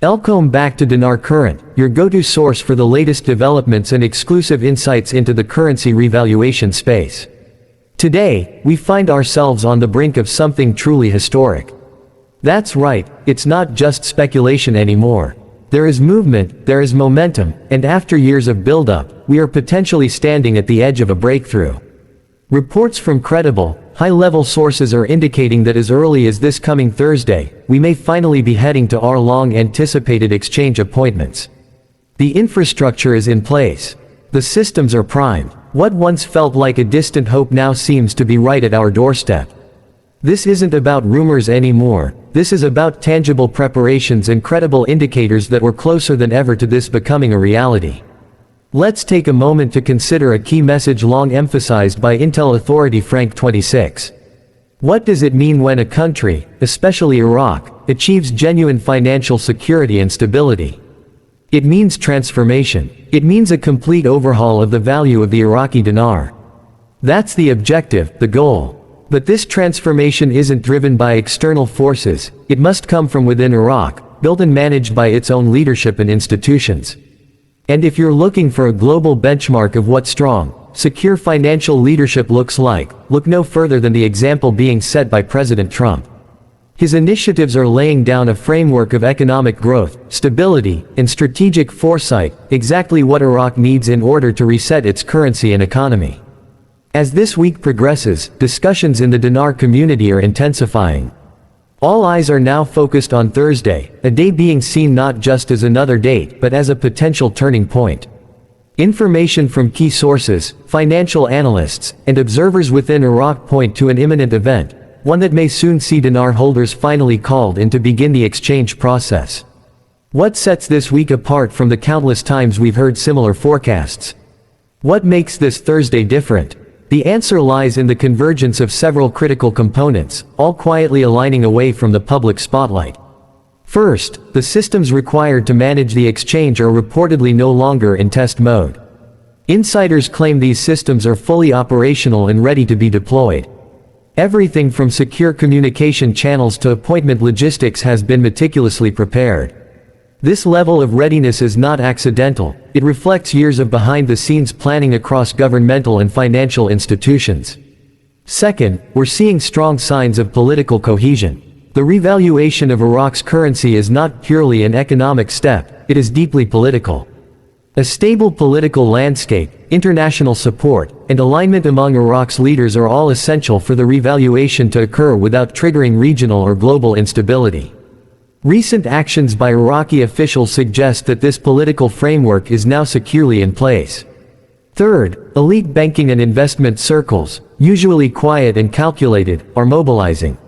Welcome back to Dinar Current, your go-to source for the latest developments and exclusive insights into the currency revaluation space. Today, we find ourselves on the brink of something truly historic. That's right, it's not just speculation anymore. There is movement, there is momentum, and after years of build-up, we are potentially standing at the edge of a breakthrough. Reports from credible, high-level sources are indicating that as early as this coming Thursday, we may finally be heading to our long-anticipated exchange appointments. The infrastructure is in place. The systems are primed. What once felt like a distant hope now seems to be right at our doorstep. This isn't about rumors anymore. This is about tangible preparations and credible indicators that we're closer than ever to this becoming a reality. Let's take a moment to consider a key message long emphasized by Intel authority Frank26. What does it mean when a country, especially Iraq, achieves genuine financial security and stability? It means transformation. It means a complete overhaul of the value of the Iraqi dinar. That's the objective, the goal. But this transformation isn't driven by external forces. It must come from within Iraq, built and managed by its own leadership and institutions. And if you're looking for a global benchmark of what strong, secure financial leadership looks like, look no further than the example being set by President Trump. His initiatives are laying down a framework of economic growth, stability, and strategic foresight, exactly what Iraq needs in order to reset its currency and economy. As this week progresses, discussions in the dinar community are intensifying. All eyes are now focused on Thursday, a day being seen not just as another date but as a potential turning point. Information from key sources, financial analysts, and observers within Iraq point to an imminent event, one that may soon see dinar holders finally called in to begin the exchange process. What sets this week apart from the countless times we've heard similar forecasts? What makes this Thursday different? The answer lies in the convergence of several critical components, all quietly aligning away from the public spotlight. First, the systems required to manage the exchange are reportedly no longer in test mode. Insiders claim these systems are fully operational and ready to be deployed. Everything from secure communication channels to appointment logistics has been meticulously prepared. This level of readiness is not accidental. It reflects years of behind-the-scenes planning across governmental and financial institutions. Second, we're seeing strong signs of political cohesion. The revaluation of Iraq's currency is not purely an economic step, it is deeply political. A stable political landscape, international support, and alignment among Iraq's leaders are all essential for the revaluation to occur without triggering regional or global instability. Recent actions by Iraqi officials suggest that this political framework is now securely in place. Third, elite banking and investment circles, usually quiet and calculated, are mobilizing.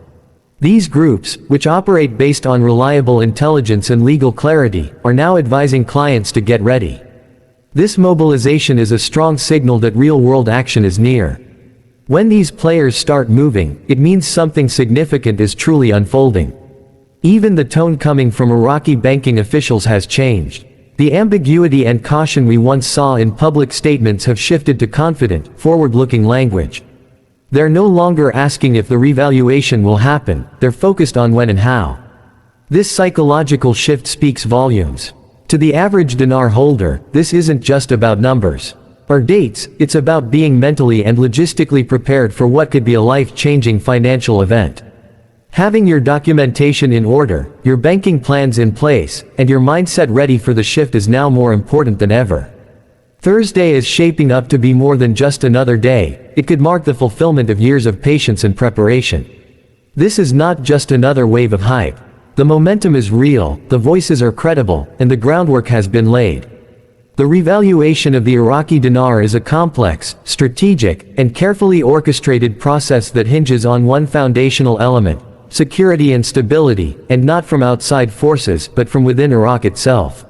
These groups, which operate based on reliable intelligence and legal clarity, are now advising clients to get ready. This mobilization is a strong signal that real-world action is near. When these players start moving, it means something significant is truly unfolding. Even the tone coming from Iraqi banking officials has changed. The ambiguity and caution we once saw in public statements have shifted to confident, forward-looking language. They're no longer asking if the revaluation will happen, they're focused on when and how. This psychological shift speaks volumes. To the average dinar holder, this isn't just about numbers or dates, it's about being mentally and logistically prepared for what could be a life-changing financial event. Having your documentation in order, your banking plans in place, and your mindset ready for the shift is now more important than ever. Thursday is shaping up to be more than just another day. It could mark the fulfillment of years of patience and preparation. This is not just another wave of hype. The momentum is real, the voices are credible, and the groundwork has been laid. The revaluation of the Iraqi dinar is a complex, strategic, and carefully orchestrated process that hinges on one foundational element: security and stability, and not from outside forces but from within Iraq itself.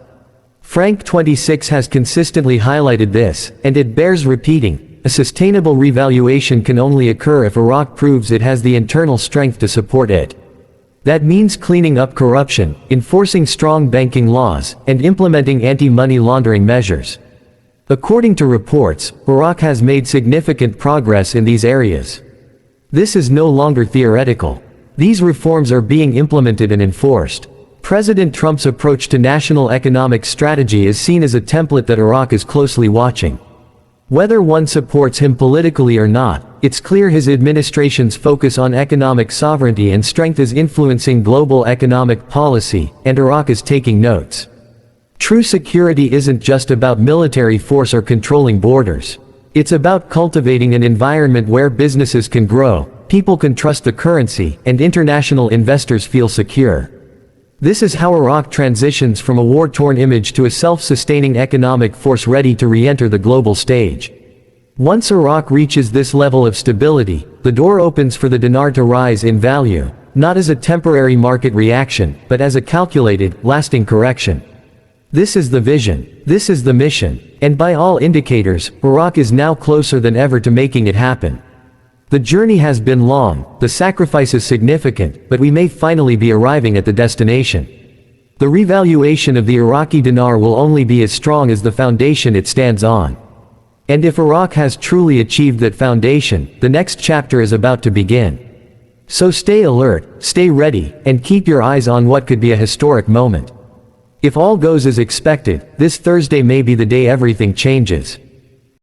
Frank26 has consistently highlighted this, and it bears repeating. A sustainable revaluation can only occur if Iraq proves it has the internal strength to support it. That means cleaning up corruption, enforcing strong banking laws, and implementing anti-money laundering measures. According to reports, Iraq has made significant progress in these areas. This is no longer theoretical. These reforms are being implemented and enforced. President Trump's approach to national economic strategy is seen as a template that Iraq is closely watching. Whether one supports him politically or not, it's clear his administration's focus on economic sovereignty and strength is influencing global economic policy, and Iraq is taking notes. True security isn't just about military force or controlling borders. It's about cultivating an environment where businesses can grow, people can trust the currency, and international investors feel secure. This is how Iraq transitions from a war-torn image to a self-sustaining economic force ready to re-enter the global stage. Once Iraq reaches this level of stability, the door opens for the dinar to rise in value, not as a temporary market reaction, but as a calculated, lasting correction. This is the vision, this is the mission, and by all indicators, Iraq is now closer than ever to making it happen. The journey has been long, the sacrifice is significant, but we may finally be arriving at the destination. The revaluation of the Iraqi dinar will only be as strong as the foundation it stands on. And if Iraq has truly achieved that foundation, the next chapter is about to begin. So stay alert, stay ready, and keep your eyes on what could be a historic moment. If all goes as expected, this Thursday may be the day everything changes.